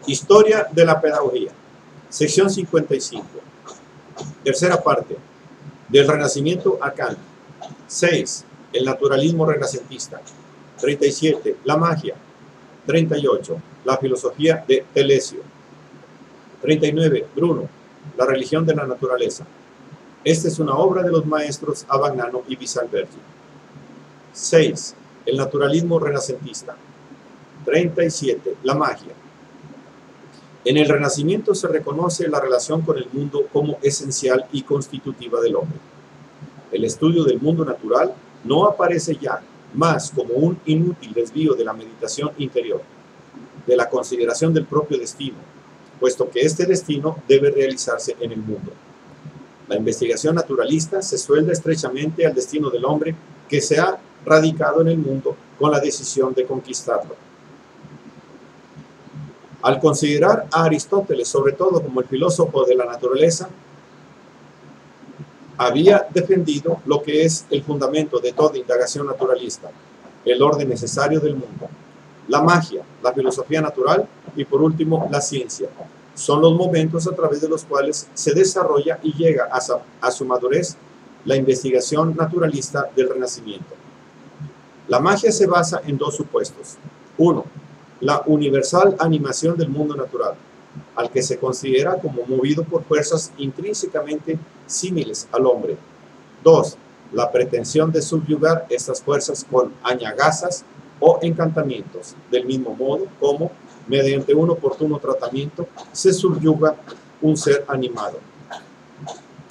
Historia de la pedagogía. Sección 55. Tercera parte. Del Renacimiento a Kant. 6. El naturalismo renacentista. 37. La magia. 38. La filosofía de Telesio. 39. Bruno. La religión de la naturaleza. Esta es una obra de los maestros Abagnano y Bisalbergi. 6. El naturalismo renacentista. 37. La magia. En el Renacimiento se reconoce la relación con el mundo como esencial y constitutiva del hombre. El estudio del mundo natural no aparece ya más como un inútil desvío de la meditación interior, de la consideración del propio destino, puesto que este destino debe realizarse en el mundo. La investigación naturalista se suelda estrechamente al destino del hombre que se ha radicado en el mundo con la decisión de conquistarlo. Al considerar a Aristóteles sobre todo como el filósofo de la naturaleza, había defendido lo que es el fundamento de toda indagación naturalista, el orden necesario del mundo. La magia, la filosofía natural y por último la ciencia son los momentos a través de los cuales se desarrolla y llega a su madurez la investigación naturalista del Renacimiento. La magia se basa en dos supuestos. 1. La universal animación del mundo natural, al que se considera como movido por fuerzas intrínsecamente símiles al hombre. 2. La pretensión de subyugar estas fuerzas con añagazas o encantamientos, del mismo modo como, mediante un oportuno tratamiento, se subyuga un ser animado.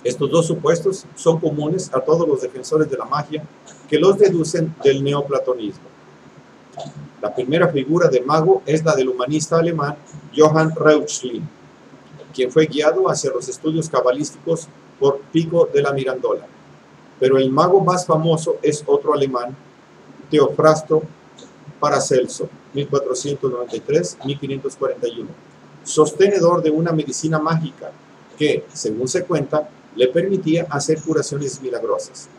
Estos dos supuestos son comunes a todos los defensores de la magia que los deducen del neoplatonismo. La primera figura de mago es la del humanista alemán Johann Reuchlin, quien fue guiado hacia los estudios cabalísticos por Pico de la Mirandola. Pero el mago más famoso es otro alemán, Teofrasto Paracelso, 1493-1541, sostenedor de una medicina mágica que, según se cuenta, le permitía hacer curaciones milagrosas.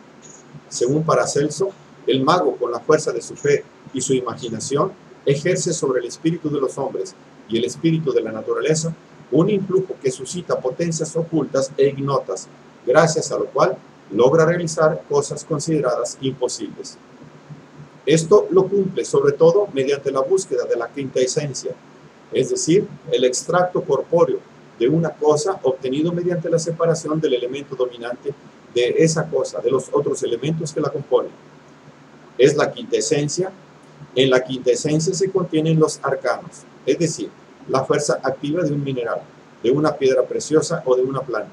Según Paracelso, el mago, con la fuerza de su fe y su imaginación, ejerce sobre el espíritu de los hombres y el espíritu de la naturaleza un influjo que suscita potencias ocultas e ignotas, gracias a lo cual logra realizar cosas consideradas imposibles. Esto lo cumple sobre todo mediante la búsqueda de la quinta esencia, es decir, el extracto corpóreo de una cosa obtenido mediante la separación del elemento dominante de esa cosa, de los otros elementos que la componen. Es la quinta esencia. En la quinta esencia se contienen los arcanos, es decir, la fuerza activa de un mineral, de una piedra preciosa o de una planta,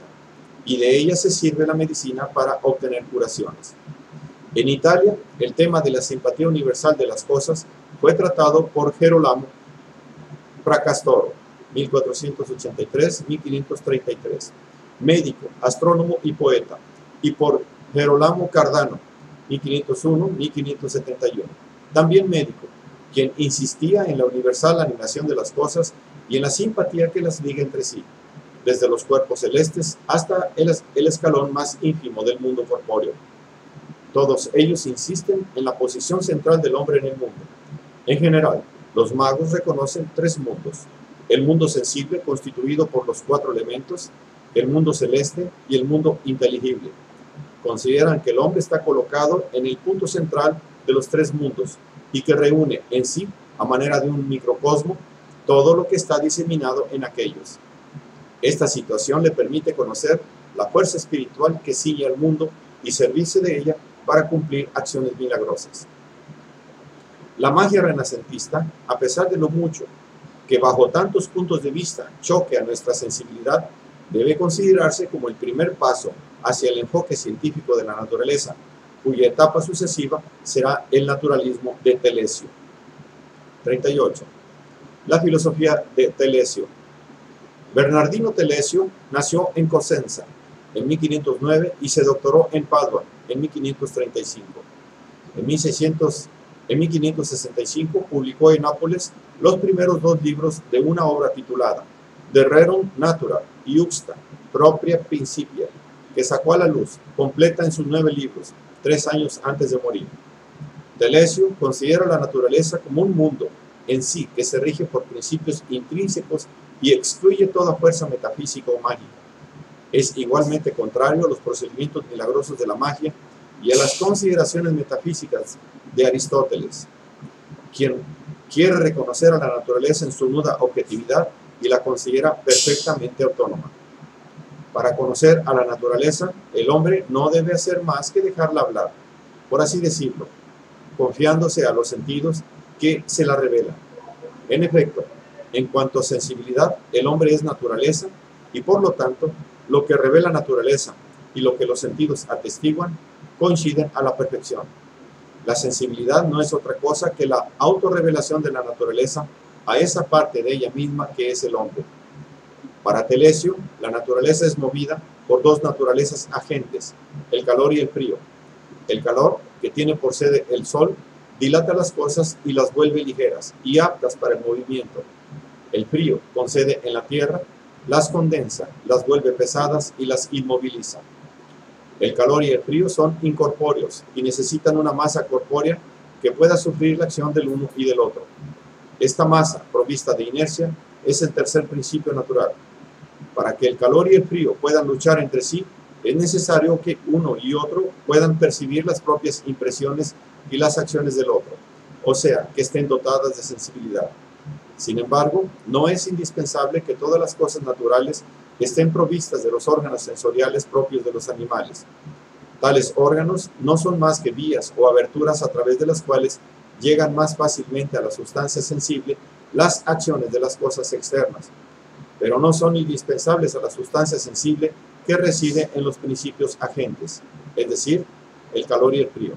y de ella se sirve la medicina para obtener curaciones. En Italia, el tema de la simpatía universal de las cosas fue tratado por Gerolamo Fracastoro, 1483-1533, médico, astrónomo y poeta, y por Gerolamo Cardano, 1501-1571, también médico, quien insistía en la universal animación de las cosas y en la simpatía que las liga entre sí, desde los cuerpos celestes hasta el escalón más ínfimo del mundo corpóreo. Todos ellos insisten en la posición central del hombre en el mundo. En general, los magos reconocen tres mundos: el mundo sensible, constituido por los cuatro elementos, el mundo celeste y el mundo inteligible. Consideran que el hombre está colocado en el punto central de los tres mundos y que reúne en sí, a manera de un microcosmo, todo lo que está diseminado en aquellos. Esta situación le permite conocer la fuerza espiritual que sigue al mundo y servirse de ella para cumplir acciones milagrosas. La magia renacentista, a pesar de lo mucho que bajo tantos puntos de vista choque a nuestra sensibilidad, debe considerarse como el primer paso hacia el enfoque científico de la naturaleza, cuya etapa sucesiva será el naturalismo de Telesio. 38. La filosofía de Telesio. Bernardino Telesio nació en Cosenza en 1509 y se doctoró en Padua en 1535. En 1565 publicó en Nápoles los primeros dos libros de una obra titulada De Rerum Natura Iuxta Propria Principia, que sacó a la luz, completa en sus 9 libros, 3 años antes de morir. Telesio considera la naturaleza como un mundo en sí que se rige por principios intrínsecos y excluye toda fuerza metafísica o mágica. Es igualmente contrario a los procedimientos milagrosos de la magia y a las consideraciones metafísicas de Aristóteles, quien quiere reconocer a la naturaleza en su nuda objetividad y la considera perfectamente autónoma. Para conocer a la naturaleza, el hombre no debe hacer más que dejarla hablar, por así decirlo, confiándose a los sentidos que se la revelan. En efecto, en cuanto a sensibilidad, el hombre es naturaleza y por lo tanto, lo que revela naturaleza y lo que los sentidos atestiguan coinciden a la perfección. La sensibilidad no es otra cosa que la autorrevelación de la naturaleza a esa parte de ella misma que es el hombre. Para Telesio, la naturaleza es movida por dos naturalezas agentes, el calor y el frío. El calor, que tiene por sede el sol, dilata las cosas y las vuelve ligeras y aptas para el movimiento. El frío, con sede en la tierra, las condensa, las vuelve pesadas y las inmoviliza. El calor y el frío son incorpóreos y necesitan una masa corpórea que pueda sufrir la acción del uno y del otro. Esta masa, provista de inercia, es el tercer principio natural. Para que el calor y el frío puedan luchar entre sí, es necesario que uno y otro puedan percibir las propias impresiones y las acciones del otro, o sea, que estén dotadas de sensibilidad. Sin embargo, no es indispensable que todas las cosas naturales estén provistas de los órganos sensoriales propios de los animales. Tales órganos no son más que vías o aberturas a través de las cuales llegan más fácilmente a la sustancia sensible las acciones de las cosas externas, pero no son indispensables a la sustancia sensible que reside en los principios agentes, es decir, el calor y el frío.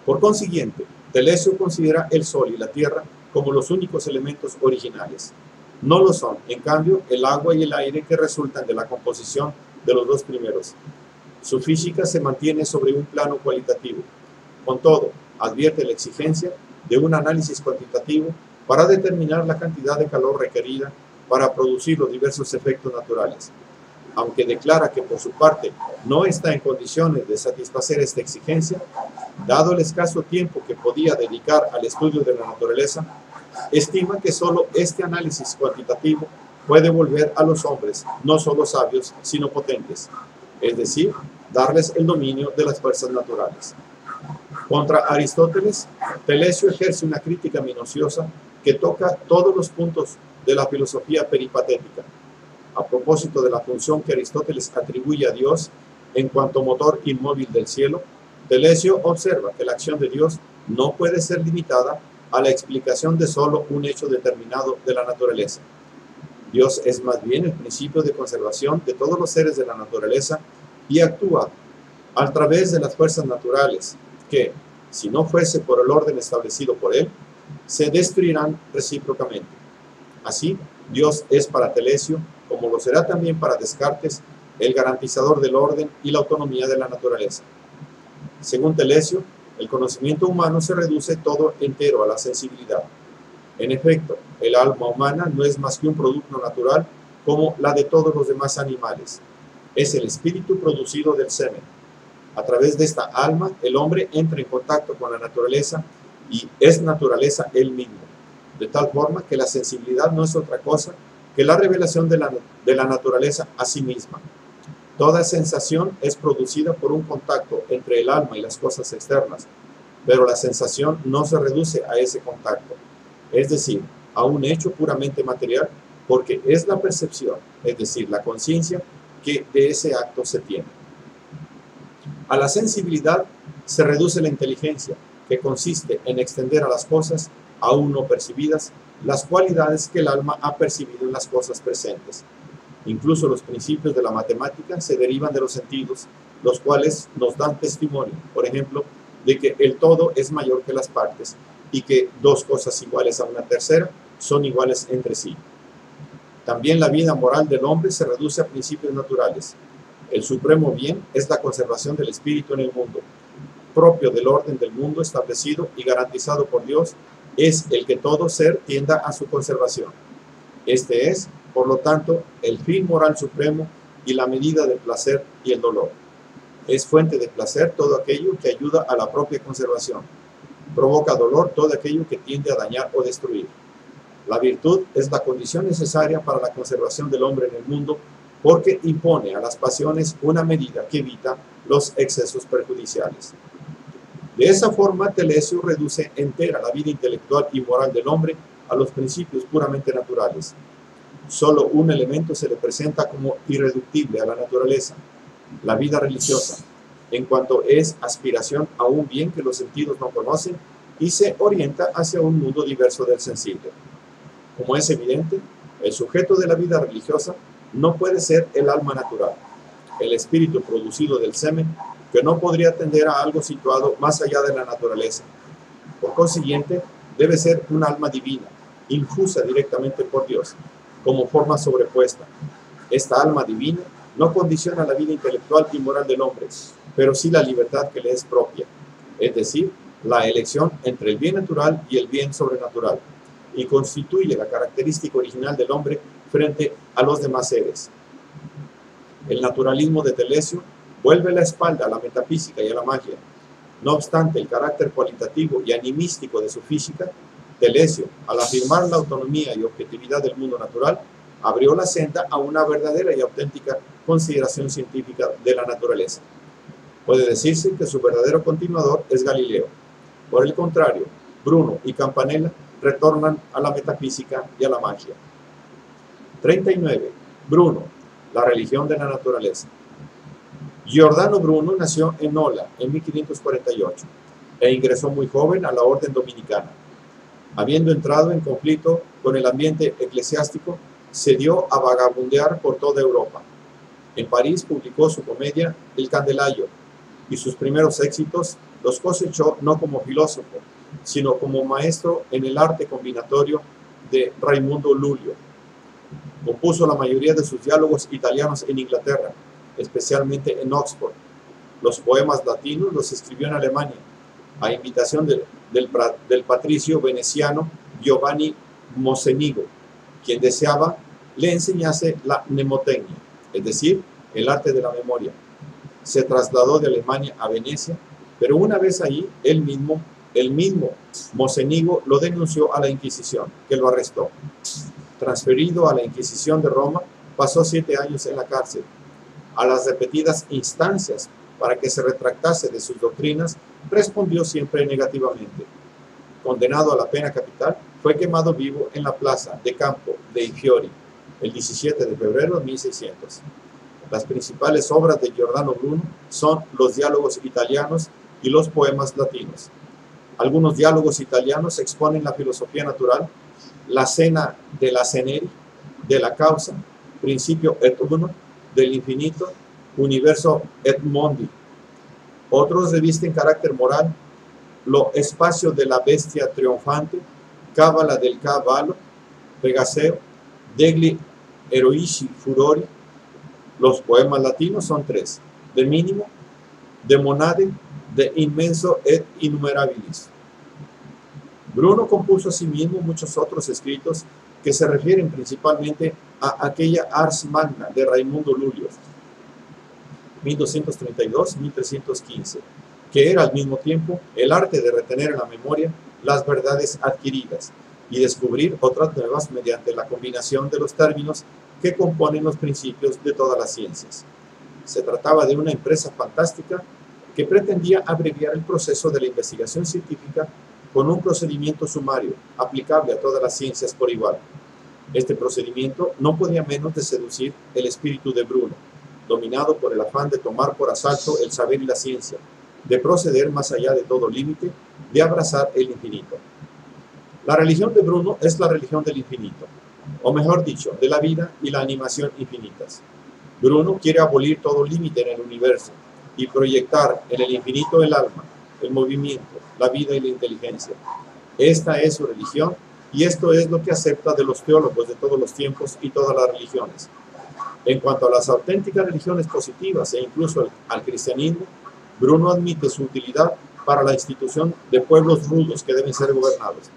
Por consiguiente, Telesio considera el sol y la tierra como los únicos elementos originales. No lo son, en cambio, el agua y el aire que resultan de la composición de los dos primeros. Su física se mantiene sobre un plano cualitativo. Con todo, advierte la exigencia de un análisis cuantitativo para determinar la cantidad de calor requerida para producir los diversos efectos naturales. Aunque declara que por su parte no está en condiciones de satisfacer esta exigencia, dado el escaso tiempo que podía dedicar al estudio de la naturaleza, estima que solo este análisis cuantitativo puede volver a los hombres no solo sabios, sino potentes, es decir, darles el dominio de las fuerzas naturales. Contra Aristóteles, Telesio ejerce una crítica minuciosa que toca todos los puntos de la filosofía peripatética. A propósito de la función que Aristóteles atribuye a Dios en cuanto motor inmóvil del cielo, Telesio observa que la acción de Dios no puede ser limitada a la explicación de solo un hecho determinado de la naturaleza. Dios es más bien el principio de conservación de todos los seres de la naturaleza y actúa a través de las fuerzas naturales que, si no fuese por el orden establecido por él, se destruirán recíprocamente. Así, Dios es para Telesio, como lo será también para Descartes, el garantizador del orden y la autonomía de la naturaleza. Según Telesio, el conocimiento humano se reduce todo entero a la sensibilidad. En efecto, el alma humana no es más que un producto natural como la de todos los demás animales. Es el espíritu producido del semen. A través de esta alma, el hombre entra en contacto con la naturaleza y es naturaleza él mismo, de tal forma que la sensibilidad no es otra cosa que la revelación de la naturaleza a sí misma. Toda sensación es producida por un contacto entre el alma y las cosas externas, pero la sensación no se reduce a ese contacto, es decir, a un hecho puramente material, porque es la percepción, es decir, la conciencia, que de ese acto se tiene. A la sensibilidad se reduce la inteligencia, que consiste en extender a las cosas, aún no percibidas, las cualidades que el alma ha percibido en las cosas presentes. Incluso los principios de la matemática se derivan de los sentidos, los cuales nos dan testimonio, por ejemplo, de que el todo es mayor que las partes y que dos cosas iguales a una tercera son iguales entre sí. También la vida moral del hombre se reduce a principios naturales. El supremo bien es la conservación del espíritu en el mundo. Propio del orden del mundo establecido y garantizado por Dios, es el que todo ser tienda a su conservación. Este es, por lo tanto, el fin moral supremo y la medida del placer y el dolor. Es fuente de placer todo aquello que ayuda a la propia conservación. provoca dolor todo aquello que tiende a dañar o destruir. La virtud es la condición necesaria para la conservación del hombre en el mundo, porque impone a las pasiones una medida que evita los excesos perjudiciales. De esa forma, Telesio reduce entera la vida intelectual y moral del hombre a los principios puramente naturales. Solo un elemento se le presenta como irreductible a la naturaleza: la vida religiosa, en cuanto es aspiración a un bien que los sentidos no conocen y se orienta hacia un mundo diverso del sensible. Como es evidente, el sujeto de la vida religiosa no puede ser el alma natural, el espíritu producido del semen, que no podría tender a algo situado más allá de la naturaleza. Por consiguiente, debe ser un alma divina, infusa directamente por Dios, como forma sobrepuesta. Esta alma divina no condiciona la vida intelectual y moral del hombre, pero sí la libertad que le es propia, es decir, la elección entre el bien natural y el bien sobrenatural, y constituye la característica original del hombre frente a los demás seres. El naturalismo de Telesio vuelve la espalda a la metafísica y a la magia. No obstante el carácter cualitativo y animístico de su física, Telesio, al afirmar la autonomía y objetividad del mundo natural, abrió la senda a una verdadera y auténtica consideración científica de la naturaleza. Puede decirse que su verdadero continuador es Galileo. Por el contrario, Bruno y Campanella retornan a la metafísica y a la magia. 39. Bruno, la religión de la naturaleza. Giordano Bruno nació en Nola en 1548 e ingresó muy joven a la orden dominicana. Habiendo entrado en conflicto con el ambiente eclesiástico, se dio a vagabundear por toda Europa. En París publicó su comedia El Candelario, y sus primeros éxitos los cosechó no como filósofo, sino como maestro en el arte combinatorio de Raimundo Lulio. Compuso la mayoría de sus diálogos italianos en Inglaterra, especialmente en Oxford. Los poemas latinos los escribió en Alemania, a invitación del patricio veneciano Giovanni Mocenigo, quien deseaba le enseñase la mnemotecnia, es decir, el arte de la memoria. Se trasladó de Alemania a Venecia, pero una vez ahí, el mismo Mocenigo lo denunció a la Inquisición, que lo arrestó. Transferido a la Inquisición de Roma, pasó 7 años en la cárcel. A las repetidas instancias para que se retractase de sus doctrinas, respondió siempre negativamente. Condenado a la pena capital, fue quemado vivo en la plaza de Campo dei Fiori el 17 de febrero de 1600. Las principales obras de Giordano Bruno son los diálogos italianos y los poemas latinos. Algunos diálogos italianos exponen la filosofía natural, la cena de la ceneri, de la causa, principio et uno, del infinito, universo et mondi. Otros revisten carácter moral, lo espacio de la bestia triunfante, cábala del cavallo, Pegaseo, degli eroici furori. Los poemas latinos son 3, de mínimo, de monade, de inmenso et innumerabilis. Bruno compuso asimismo muchos otros escritos que se refieren principalmente a aquella Ars Magna de Raimundo Lulio, 1232-1315, que era al mismo tiempo el arte de retener en la memoria las verdades adquiridas y descubrir otras nuevas mediante la combinación de los términos que componen los principios de todas las ciencias. Se trataba de una empresa fantástica que pretendía abreviar el proceso de la investigación científica con un procedimiento sumario, aplicable a todas las ciencias por igual. Este procedimiento no podía menos de seducir el espíritu de Bruno, dominado por el afán de tomar por asalto el saber y la ciencia, de proceder más allá de todo límite, de abrazar el infinito. La religión de Bruno es la religión del infinito, o mejor dicho, de la vida y la animación infinitas. Bruno quiere abolir todo límite en el universo y proyectar en el infinito el alma, el movimiento, la vida y la inteligencia. Esta es su religión y esto es lo que acepta de los teólogos de todos los tiempos y todas las religiones. En cuanto a las auténticas religiones positivas e incluso al cristianismo, Bruno admite su utilidad para la institución de pueblos rudos que deben ser gobernados,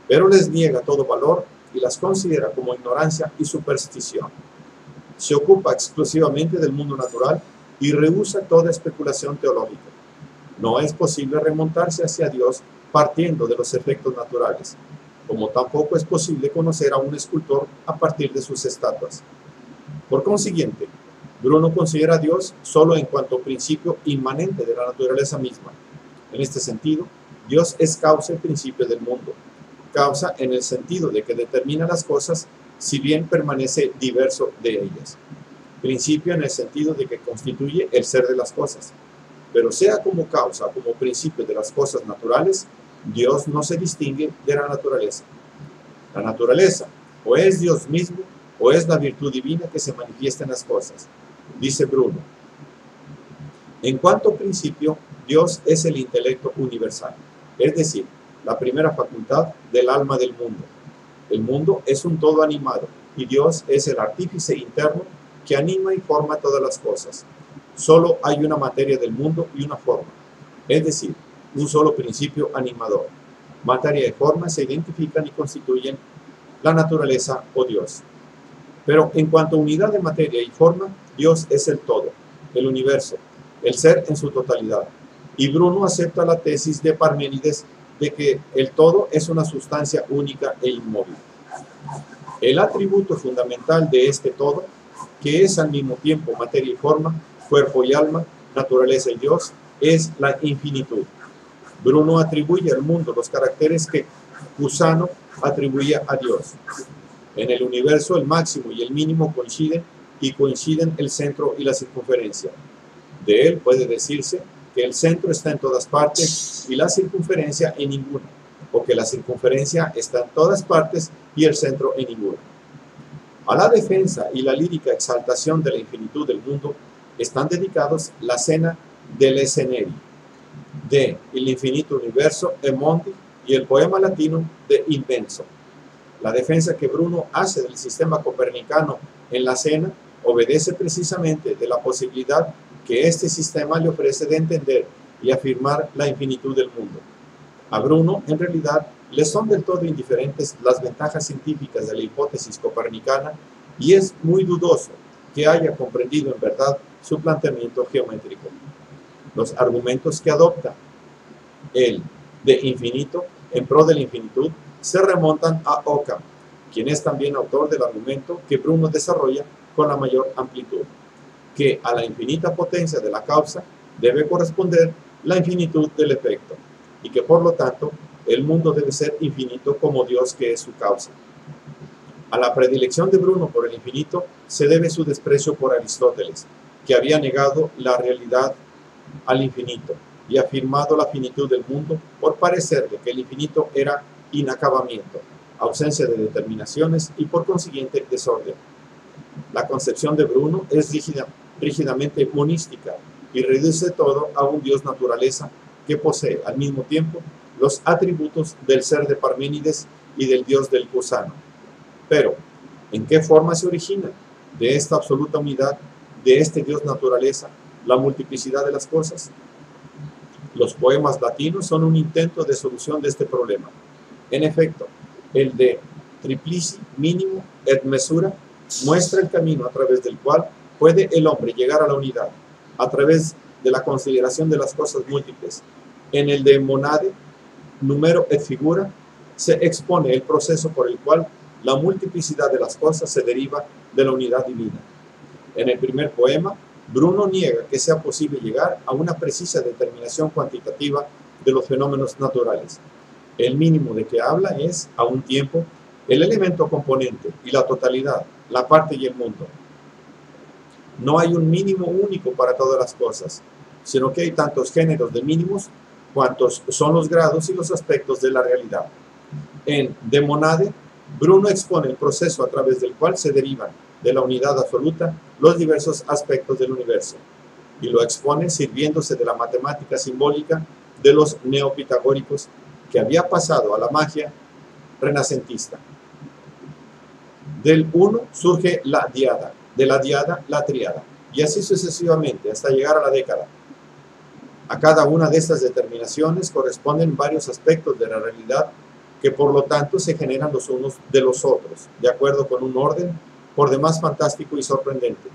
pero les niega todo valor y las considera como ignorancia y superstición. Se ocupa exclusivamente del mundo natural y rehúsa toda especulación teológica. No es posible remontarse hacia Dios partiendo de los efectos naturales, como tampoco es posible conocer a un escultor a partir de sus estatuas. Por consiguiente, Bruno considera a Dios solo en cuanto principio inmanente de la naturaleza misma. En este sentido, Dios es causa y principio del mundo. Causa en el sentido de que determina las cosas, si bien permanece diverso de ellas. Principio en el sentido de que constituye el ser de las cosas. Pero sea como causa o como principio de las cosas naturales, Dios no se distingue de la naturaleza. La naturaleza o es Dios mismo o es la virtud divina que se manifiesta en las cosas. Dice Bruno: en cuanto a principio, Dios es el intelecto universal, es decir, la primera facultad del alma del mundo. El mundo es un todo animado y Dios es el artífice interno que anima y forma todas las cosas. Solo hay una materia del mundo y una forma, es decir, un solo principio animador. Materia y forma se identifican y constituyen la naturaleza o Dios. Pero en cuanto a unidad de materia y forma, Dios es el todo, el universo, el ser en su totalidad. Y Bruno acepta la tesis de Parménides de que el todo es una sustancia única e inmóvil. El atributo fundamental de este todo, que es al mismo tiempo materia y forma, cuerpo y alma, naturaleza y Dios, es la infinitud. Bruno atribuye al mundo los caracteres que Cusano atribuía a Dios. En el universo el máximo y el mínimo coinciden y coinciden el centro y la circunferencia. De él puede decirse que el centro está en todas partes y la circunferencia en ninguna, o que la circunferencia está en todas partes y el centro en ninguna. A la defensa y la lírica exaltación de la infinitud del mundo están dedicados la cena del Esceneri, de El infinito universo e mondi y el poema latino de Invenso. La defensa que Bruno hace del sistema copernicano en la cena obedece precisamente de la posibilidad que este sistema le ofrece de entender y afirmar la infinitud del mundo. A Bruno, en realidad, le son del todo indiferentes las ventajas científicas de la hipótesis copernicana y es muy dudoso que haya comprendido en verdad su planteamiento geométrico. Los argumentos que adopta el de infinito en pro de la infinitud se remontan a Occam, quien es también autor del argumento que Bruno desarrolla con la mayor amplitud, que a la infinita potencia de la causa debe corresponder la infinitud del efecto, y que por lo tanto el mundo debe ser infinito como Dios que es su causa. A la predilección de Bruno por el infinito se debe su desprecio por Aristóteles, que había negado la realidad al infinito y afirmado la finitud del mundo por parecerle que el infinito era inacabamiento, ausencia de determinaciones y por consiguiente desorden. La concepción de Bruno es rígidamente monística y reduce todo a un Dios naturaleza que posee al mismo tiempo los atributos del ser de Parménides y del Dios del Cusano. Pero, ¿en qué forma se origina de esta absoluta unidad, de este Dios naturaleza, la multiplicidad de las cosas? Los poemas latinos son un intento de solución de este problema. En efecto, el de Triplici mínimo et mesura muestra el camino a través del cual puede el hombre llegar a la unidad, a través de la consideración de las cosas múltiples. En el de Monade, número et figura, se expone el proceso por el cual la multiplicidad de las cosas se deriva de la unidad divina. En el primer poema, Bruno niega que sea posible llegar a una precisa determinación cuantitativa de los fenómenos naturales. El mínimo de que habla es, a un tiempo, el elemento componente y la totalidad, la parte y el mundo. No hay un mínimo único para todas las cosas, sino que hay tantos géneros de mínimos cuantos son los grados y los aspectos de la realidad. En De Monade, Bruno expone el proceso a través del cual se derivan de la unidad absoluta los diversos aspectos del universo, y lo expone sirviéndose de la matemática simbólica de los neopitagóricos que había pasado a la magia renacentista. Del uno surge la diada, de la diada la triada, y así sucesivamente hasta llegar a la década. A cada una de estas determinaciones corresponden varios aspectos de la realidad que por lo tanto se generan los unos de los otros, de acuerdo con un orden por demás fantástico y sorprendente.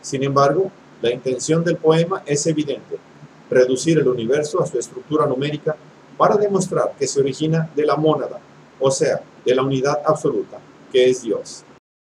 Sin embargo, la intención del poema es evidente: reducir el universo a su estructura numérica para demostrar que se origina de la mónada, o sea, de la unidad absoluta, que es Dios.